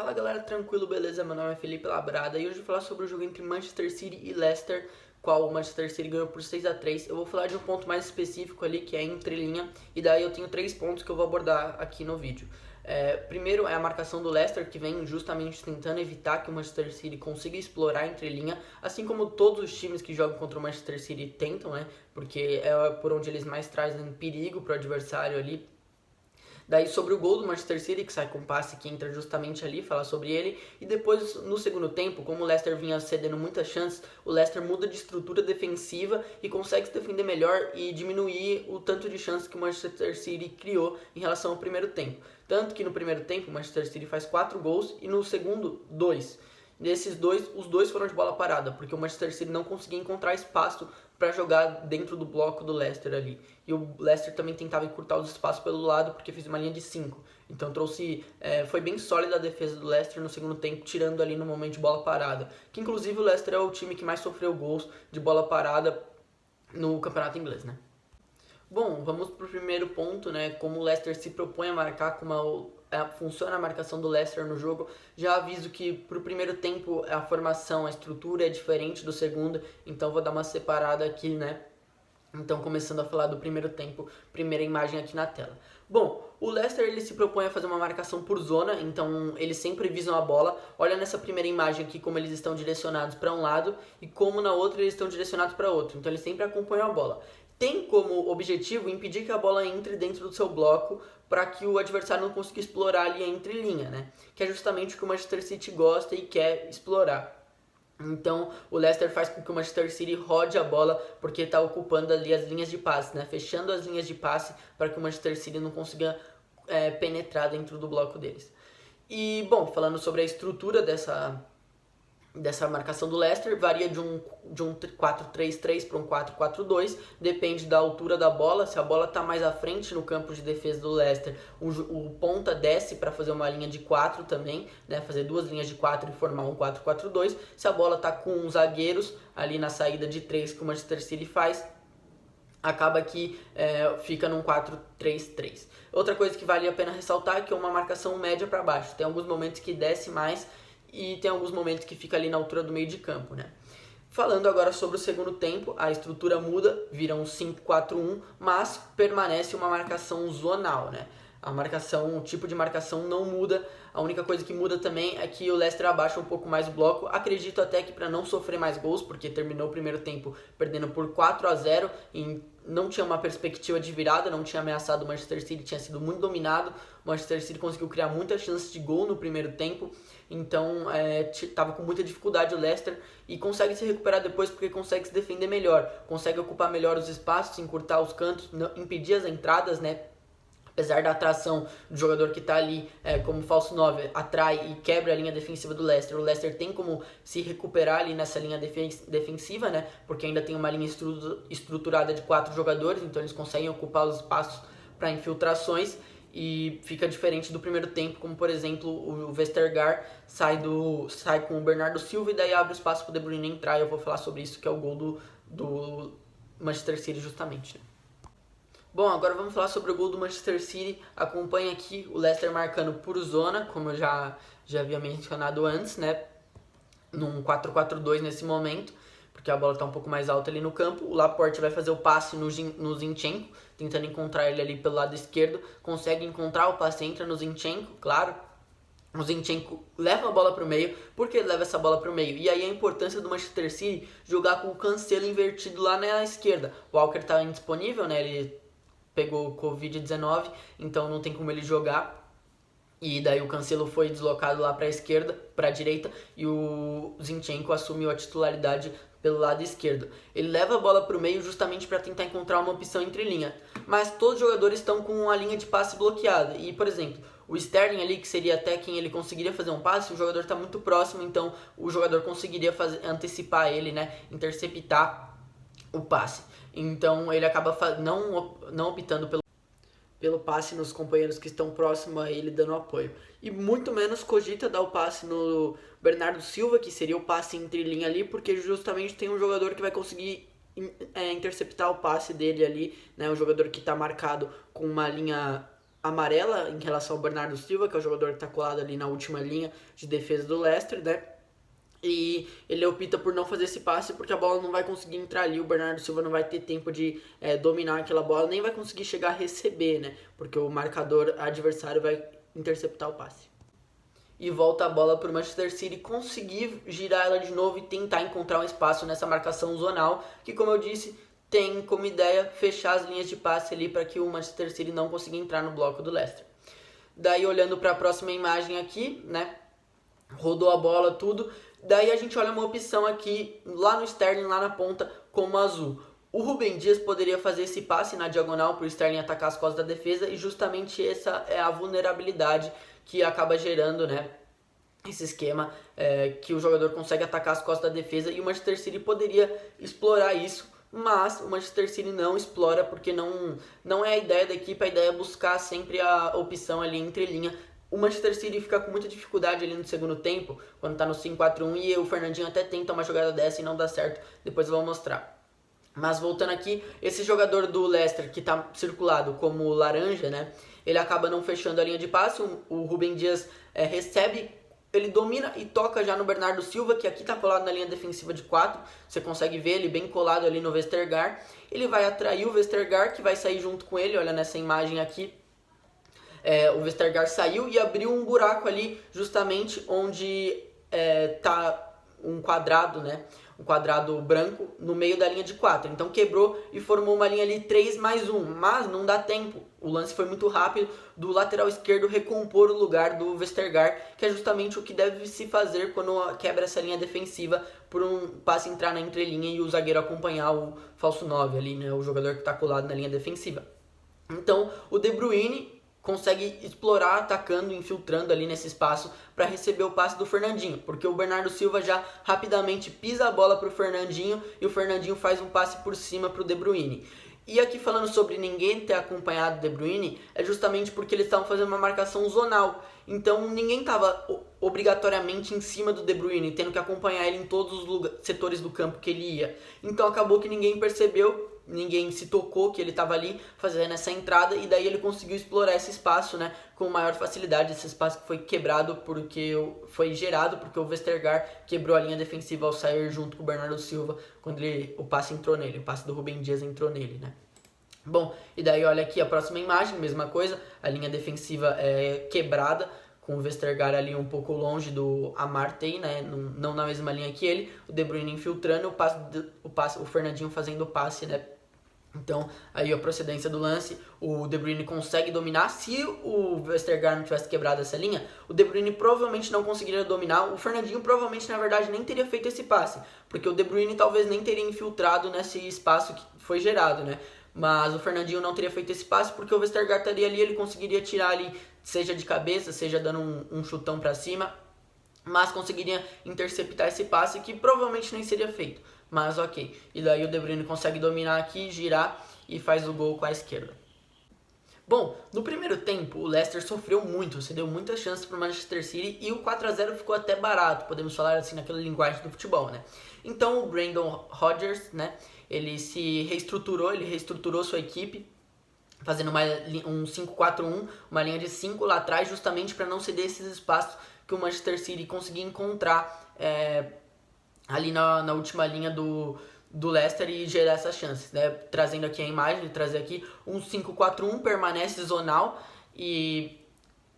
Fala galera, tranquilo, beleza? Meu nome é Felipe Labrada e hoje eu vou falar sobre o jogo entre Manchester City e Leicester, qual o Manchester City ganhou por 6-3. Eu vou falar de um ponto mais específico ali, que é entre linha, e daí eu tenho 3 pontos que eu vou abordar aqui no vídeo. Primeiro é a marcação do Leicester, que vem justamente tentando evitar que o Manchester City consiga explorar entre linha, assim como todos os times que jogam contra o Manchester City tentam, né? Porque é por onde eles mais trazem perigo para o adversário ali. Daí sobre o gol do Manchester City, que sai com um passe que entra justamente ali, falar sobre ele. E depois, no segundo tempo, como o Leicester vinha cedendo muitas chances, o Leicester muda de estrutura defensiva e consegue se defender melhor e diminuir o tanto de chances que o Manchester City criou em relação ao primeiro tempo. Tanto que no primeiro tempo o Manchester City faz 4 gols e no segundo, 2. Desses dois, os dois foram de bola parada, porque o Manchester City não conseguia encontrar espaço para jogar dentro do bloco do Leicester ali. E o Leicester também tentava encurtar os espaços pelo lado, porque fez uma linha de 5. Então foi bem sólida a defesa do Leicester no segundo tempo, tirando ali no momento de bola parada. Que inclusive o Leicester é o time que mais sofreu gols de bola parada no campeonato inglês, né? Bom, vamos pro primeiro ponto, né? Como o Leicester se propõe a marcar, como funciona a marcação do Leicester no jogo. Já aviso que pro primeiro tempo a formação, a estrutura é diferente do segundo, então vou dar uma separada aqui, né? Então, começando a falar do primeiro tempo, primeira imagem aqui na tela. Bom, o Leicester ele se propõe a fazer uma marcação por zona, então eles sempre visam a bola. Olha nessa primeira imagem aqui como eles estão direcionados para um lado e como na outra eles estão direcionados para outro. Então eles sempre acompanham a bola. Tem como objetivo impedir que a bola entre dentro do seu bloco para que o adversário não consiga explorar ali a entrelinha, né? Que é justamente o que o Manchester City gosta e quer explorar. Então o Leicester faz com que o Manchester City rode a bola porque está ocupando ali as linhas de passe, né? Fechando as linhas de passe para que o Manchester City não consiga penetrar dentro do bloco deles. E bom, falando sobre a estrutura dessa marcação do Leicester, varia de um 4-3-3 para um 4-4-2, depende da altura da bola. Se a bola está mais à frente no campo de defesa do Leicester, o ponta desce para fazer uma linha de 4 também, né, fazer duas linhas de 4 e formar um 4-4-2. Se a bola está com zagueiros ali na saída de 3 que o Manchester City faz, acaba que fica num 4-3-3. Outra coisa que vale a pena ressaltar é que é uma marcação média para baixo. Tem alguns momentos que desce mais e tem alguns momentos que fica ali na altura do meio de campo, né? Falando agora sobre o segundo tempo, a estrutura muda, vira um 5-4-1, mas permanece uma marcação zonal, né? O tipo de marcação não muda. A única coisa que muda também é que o Leicester abaixa um pouco mais o bloco. Acredito até que para não sofrer mais gols, porque terminou o primeiro tempo perdendo por 4-0 e não tinha uma perspectiva de virada, não tinha ameaçado o Manchester City, tinha sido muito dominado. O Manchester City conseguiu criar muitas chances de gol no primeiro tempo, então estava com muita dificuldade o Leicester e consegue se recuperar depois porque consegue se defender melhor, consegue ocupar melhor os espaços, encurtar os cantos, impedir as entradas, né? Apesar da atração do jogador que está ali como falso 9, atrai e quebra a linha defensiva do Leicester. O Leicester tem como se recuperar ali nessa linha defensiva, né? Porque ainda tem uma linha estruturada de 4 jogadores, então eles conseguem ocupar os espaços para infiltrações e fica diferente do primeiro tempo, como por exemplo o Vestergaard sai com o Bernardo Silva e daí abre espaço para o De Bruyne entrar. Eu vou falar sobre isso, que é o gol do Manchester City justamente, né? Bom, agora vamos falar sobre o gol do Manchester City. Acompanha aqui o Leicester marcando por zona, como eu já havia mencionado antes, né? Num 4-4-2 nesse momento, porque a bola está um pouco mais alta ali no campo. O Laporte vai fazer o passe no Zinchenko, tentando encontrar ele ali pelo lado esquerdo. Consegue encontrar o passe, entra no Zinchenko, claro. O Zinchenko leva a bola para o meio. Por que ele leva essa bola para o meio? E aí a importância do Manchester City jogar com o Cancelo invertido lá na esquerda. O Walker está indisponível, né? Ele pegou Covid-19, então não tem como ele jogar. E daí o Cancelo foi deslocado lá para a esquerda, para a direita, e o Zinchenko assumiu a titularidade pelo lado esquerdo. Ele leva a bola para o meio justamente para tentar encontrar uma opção entre linha. Mas todos os jogadores estão com a linha de passe bloqueada. E, por exemplo, o Sterling ali, que seria até quem ele conseguiria fazer um passe, o jogador está muito próximo, então o jogador conseguiria antecipar ele, né, interceptar o passe. Então ele acaba não optando pelo passe nos companheiros que estão próximos a ele dando apoio. E muito menos cogita dar o passe no Bernardo Silva, que seria o passe entre linha ali, porque justamente tem um jogador que vai conseguir interceptar o passe dele ali, né? Um jogador que está marcado com uma linha amarela em relação ao Bernardo Silva, que é o jogador que está colado ali na última linha de defesa do Leicester, né? E ele opta por não fazer esse passe porque a bola não vai conseguir entrar ali, o Bernardo Silva não vai ter tempo de dominar aquela bola, nem vai conseguir chegar a receber, né? Porque o marcador adversário vai interceptar o passe. E volta a bola para o Manchester City conseguir girar ela de novo e tentar encontrar um espaço nessa marcação zonal, que, como eu disse, tem como ideia fechar as linhas de passe ali para que o Manchester City não consiga entrar no bloco do Leicester. Daí, olhando para a próxima imagem aqui, né? Rodou a bola, tudo. Daí a gente olha uma opção aqui, lá no Sterling, lá na ponta, como azul. O Rúben Dias poderia fazer esse passe na diagonal para o Sterling atacar as costas da defesa, e justamente essa é a vulnerabilidade que acaba gerando, né, esse esquema que o jogador consegue atacar as costas da defesa, e o Manchester City poderia explorar isso, mas o Manchester City não explora porque não é a ideia da equipe, a ideia é buscar sempre a opção ali entre linha. O Manchester City fica com muita dificuldade ali no segundo tempo, quando tá no 5-4-1, e o Fernandinho até tenta uma jogada dessa e não dá certo, depois eu vou mostrar. Mas voltando aqui, esse jogador do Leicester que tá circulado como laranja, né, ele acaba não fechando a linha de passe, o Rúben Dias recebe, ele domina e toca já no Bernardo Silva, que aqui tá colado na linha defensiva de 4, você consegue ver ele bem colado ali no Vestergaard, ele vai atrair o Vestergaard, que vai sair junto com ele, olha nessa imagem aqui, o Vestergaard saiu e abriu um buraco ali, justamente onde tá um quadrado, né? Um quadrado branco no meio da linha de 4. Então quebrou e formou uma linha ali 3+1. Mas não dá tempo. O lance foi muito rápido do lateral esquerdo recompor o lugar do Vestergaard, que é justamente o que deve se fazer quando quebra essa linha defensiva, por um passe entrar na entrelinha e o zagueiro acompanhar o falso 9 ali, né? O jogador que está colado na linha defensiva. Então o De Bruyne consegue explorar atacando, infiltrando ali nesse espaço para receber o passe do Fernandinho, porque o Bernardo Silva já rapidamente pisa a bola para o Fernandinho e o Fernandinho faz um passe por cima para o De Bruyne. E aqui falando sobre ninguém ter acompanhado o De Bruyne, é justamente porque eles estavam fazendo uma marcação zonal, então ninguém estava obrigatoriamente em cima do De Bruyne, tendo que acompanhar ele em todos os setores do campo que ele ia. Então acabou que ninguém percebeu, ninguém se tocou que ele estava ali fazendo essa entrada, e daí ele conseguiu explorar esse espaço, né, com maior facilidade. Esse espaço que foi quebrado porque foi gerado porque o Vestergaard quebrou a linha defensiva ao sair junto com o Bernardo Silva quando o passe entrou nele, o passe do Rúben Dias entrou nele, né. Bom, e daí olha aqui a próxima imagem, mesma coisa, a linha defensiva é quebrada, com o Vestergaard ali um pouco longe do Amartey, né, não na mesma linha que ele, o De Bruyne infiltrando, o Fernandinho fazendo o passe, né. Então, aí a procedência do lance, o De Bruyne consegue dominar. Se o Vestergaard não tivesse quebrado essa linha, o De Bruyne provavelmente não conseguiria dominar. O Fernandinho provavelmente, na verdade, nem teria feito esse passe, porque o De Bruyne talvez nem teria infiltrado nesse espaço que foi gerado, né? Mas o Fernandinho não teria feito esse passe porque o Vestergaard estaria ali, ele conseguiria tirar ali, seja de cabeça, seja dando um chutão pra cima, mas conseguiria interceptar esse passe que provavelmente nem seria feito. Mas ok, e daí o De Bruyne consegue dominar aqui, girar e faz o gol com a esquerda. Bom, no primeiro tempo o Leicester sofreu muito, você deu muitas chances para o Manchester City e o 4-0 ficou até barato, podemos falar assim naquela linguagem do futebol, né? Então o Brendan Rodgers, né, ele reestruturou sua equipe, fazendo um 5-4-1, uma linha de 5 lá atrás, justamente para não ceder esses espaços que o Manchester City conseguia encontrar ali na última linha do Leicester e gerar essas chances, né? Trazendo aqui a imagem, trazer aqui um 5-4-1, permanece zonal e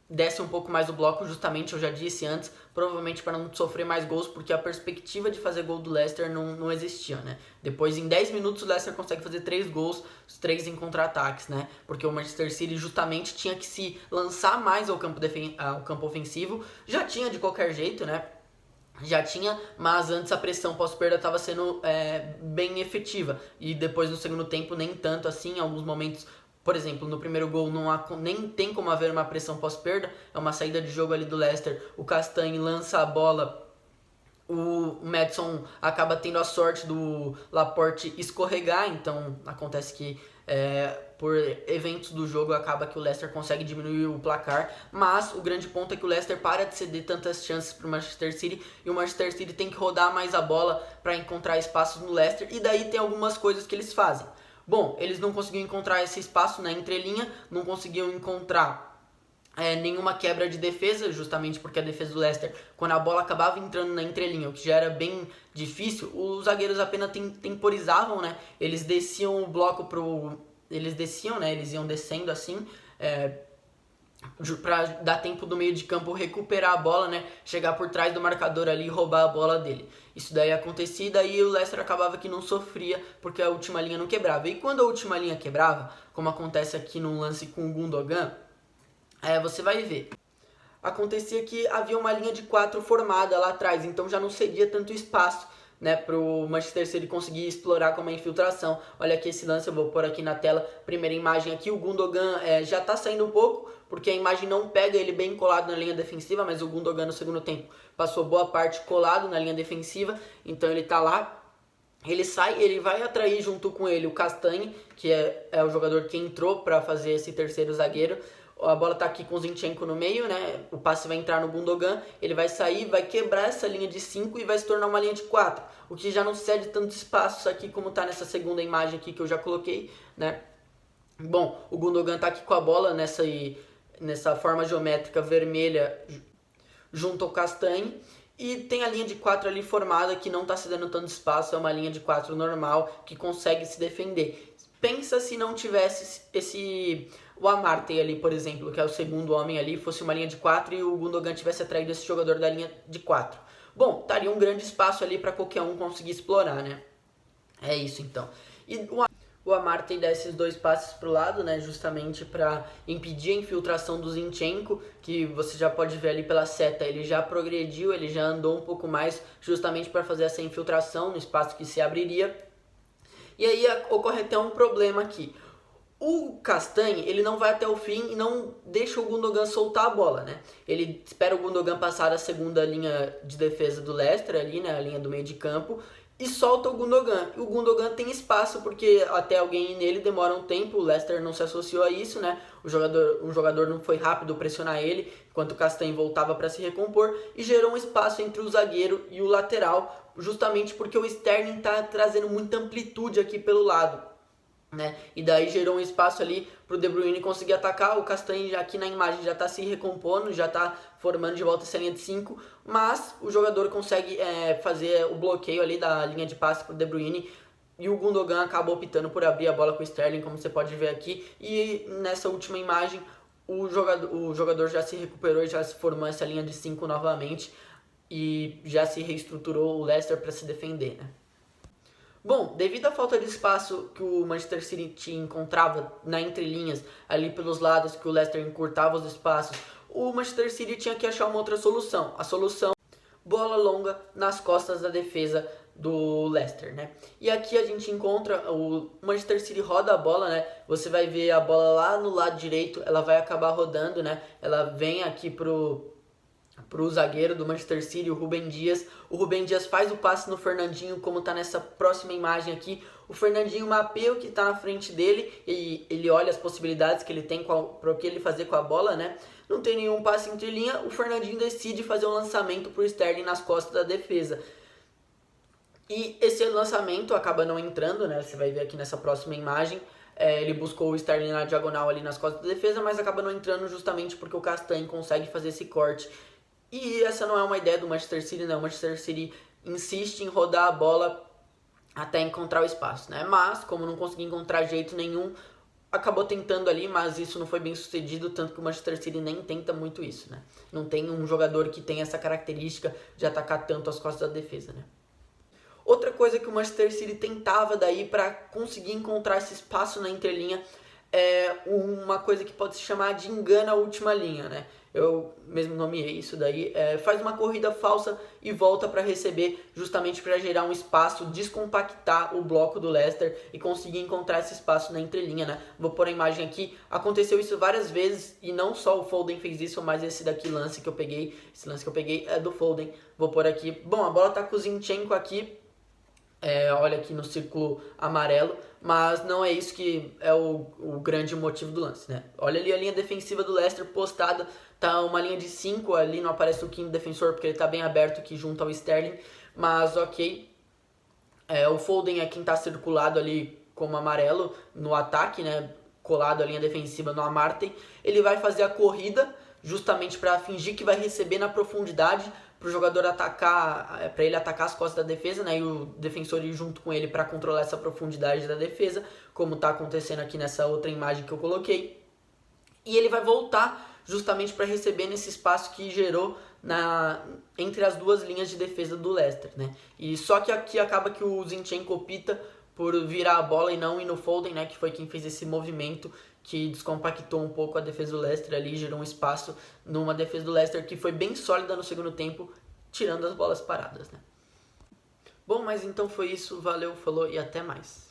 desce um pouco mais o bloco, justamente, eu já disse antes, provavelmente para não sofrer mais gols, porque a perspectiva de fazer gol do Leicester não existia, né? Depois, em 10 minutos, o Leicester consegue fazer 3 gols, os 3 em contra-ataques, né? Porque o Manchester City justamente tinha que se lançar mais ao campo ofensivo, já tinha de qualquer jeito, né? Já tinha, mas antes a pressão pós-perda estava sendo bem efetiva. E depois no segundo tempo nem tanto assim, em alguns momentos, por exemplo, no primeiro gol nem tem como haver uma pressão pós-perda, é uma saída de jogo ali do Leicester, o Castagne lança a bola, o Maddison acaba tendo a sorte do Laporte escorregar, então acontece que por eventos do jogo acaba que o Leicester consegue diminuir o placar, mas o grande ponto é que o Leicester para de ceder tantas chances para o Manchester City e o Manchester City tem que rodar mais a bola para encontrar espaços no Leicester, e daí tem algumas coisas que eles fazem. Bom, eles não conseguiam encontrar esse espaço na entrelinha, não conseguiam encontrar nenhuma quebra de defesa, justamente porque a defesa do Leicester, quando a bola acabava entrando na entrelinha, o que já era bem difícil, os zagueiros apenas temporizavam, né? Eles desciam o bloco eles desciam, né? Eles iam descendo assim, para dar tempo do meio de campo recuperar a bola, né? Chegar por trás do marcador ali e roubar a bola dele. Isso daí acontecia e daí o Leicester acabava que não sofria porque a última linha não quebrava. E quando a última linha quebrava, como acontece aqui num lance com o Gundogan, você vai ver. Acontecia que havia uma linha de 4 formada lá atrás, então já não cedia tanto espaço, né, para o Manchester City conseguir explorar com uma infiltração. Olha aqui esse lance, eu vou pôr aqui na tela, primeira imagem aqui, o Gundogan já está saindo um pouco, porque a imagem não pega ele bem colado na linha defensiva, mas o Gundogan no segundo tempo passou boa parte colado na linha defensiva, então ele está lá. Ele sai, ele vai atrair junto com ele o Castagne, que é o jogador que entrou para fazer esse terceiro zagueiro. A bola tá aqui com o Zinchenko no meio, né? O passe vai entrar no Gundogan, ele vai sair, vai quebrar essa linha de 5 e vai se tornar uma linha de 4, o que já não cede tanto espaço aqui como tá nessa segunda imagem aqui que eu já coloquei, né? Bom, o Gundogan tá aqui com a bola nessa forma geométrica vermelha junto ao Castagne. E tem a linha de 4 ali formada que não está se dando tanto espaço, é uma linha de 4 normal que consegue se defender. Pensa se não tivesse o Amartey ali, por exemplo, que é o segundo homem ali, fosse uma linha de 4 e o Gundogan tivesse atraído esse jogador da linha de 4. Bom, estaria um grande espaço ali para qualquer um conseguir explorar, né? É isso então. E o Amartey dá esses 2 passes para o lado, né, justamente para impedir a infiltração do Zinchenko, que você já pode ver ali pela seta, ele já progrediu, ele já andou um pouco mais, justamente para fazer essa infiltração no espaço que se abriria. E aí ocorre até um problema aqui. O Castagne, ele não vai até o fim e não deixa o Gundogan soltar a bola, né? Ele espera o Gundogan passar a segunda linha de defesa do Leicester ali, né, a linha do meio de campo, e solta o Gundogan. E o Gundogan tem espaço porque até alguém ir nele demora um tempo, o Leicester não se associou a isso, né? O jogador não foi rápido pressionar ele, enquanto o Castagne voltava para se recompor, e gerou um espaço entre o zagueiro e o lateral, justamente porque o Sterling está trazendo muita amplitude aqui pelo lado, né? E daí gerou um espaço ali para o De Bruyne conseguir atacar. O Castagne já aqui na imagem já está se recompondo, já está formando de volta essa linha de 5, mas o jogador consegue fazer o bloqueio ali da linha de passe para o De Bruyne, e o Gundogan acaba optando por abrir a bola com o Sterling, como você pode ver aqui. E nessa última imagem o jogador já se recuperou e já se formou essa linha de 5 novamente e já se reestruturou o Leicester para se defender, né? Bom, devido à falta de espaço que o Manchester City encontrava na entrelinhas, ali pelos lados que o Leicester encurtava os espaços, o Manchester City tinha que achar uma outra solução. A solução, bola longa nas costas da defesa do Leicester, né? E aqui a gente encontra o Manchester City roda a bola, né? Você vai ver a bola lá no lado direito, ela vai acabar rodando, né? Ela vem aqui pro zagueiro do Manchester City, o Rúben Dias. O Rúben Dias faz o passe no Fernandinho, como está nessa próxima imagem aqui. O Fernandinho mapeia o que está na frente dele e ele olha as possibilidades que ele tem para o que ele fazer com a bola, né? Não tem nenhum passe entre linha, o Fernandinho decide fazer um lançamento para o Sterling nas costas da defesa. E esse lançamento acaba não entrando, né? Você vai ver aqui nessa próxima imagem. Ele buscou o Sterling na diagonal ali nas costas da defesa, mas acaba não entrando justamente porque o Castagne consegue fazer esse corte. E essa não é uma ideia do Manchester City, né? O Manchester City insiste em rodar a bola até encontrar o espaço, né? Mas, como não conseguiu encontrar jeito nenhum, acabou tentando ali, mas isso não foi bem sucedido, tanto que o Manchester City nem tenta muito isso, né? Não tem um jogador que tem essa característica de atacar tanto as costas da defesa, né? Outra coisa que o Manchester City tentava daí para conseguir encontrar esse espaço na entrelinha é uma coisa que pode se chamar de engana a última linha, né? Eu mesmo nomeei isso daí. Faz uma corrida falsa e volta para receber, justamente para gerar um espaço, descompactar o bloco do Leicester e conseguir encontrar esse espaço na entrelinha, né? Vou pôr a imagem aqui. Aconteceu isso várias vezes e não só o Foden fez isso, mas esse lance que eu peguei é do Foden. Vou pôr aqui. Bom, a bola tá com o Zinchenko aqui. Olha aqui no círculo amarelo, mas não é isso que é o grande motivo do lance, né? Olha ali a linha defensiva do Leicester postada, tá uma linha de 5, ali não aparece o quinto defensor porque ele tá bem aberto aqui junto ao Sterling, mas ok. O Foden é quem tá circulado ali como amarelo no ataque, né, colado à linha defensiva no Amartey. Ele vai fazer a corrida justamente para fingir que vai receber na profundidade, para o jogador atacar, para ele atacar as costas da defesa, né, e o defensor ir junto com ele para controlar essa profundidade da defesa, como está acontecendo aqui nessa outra imagem que eu coloquei. E ele vai voltar justamente para receber nesse espaço que gerou entre as duas linhas de defesa do Leicester, né? E só que aqui acaba que o Zinchenko opta por virar a bola e não ir no Foden, né? Que foi quem fez esse movimento que descompactou um pouco a defesa do Leicester ali, gerou um espaço numa defesa do Leicester que foi bem sólida no segundo tempo, tirando as bolas paradas, né? Bom, mas então foi isso, valeu, falou e até mais.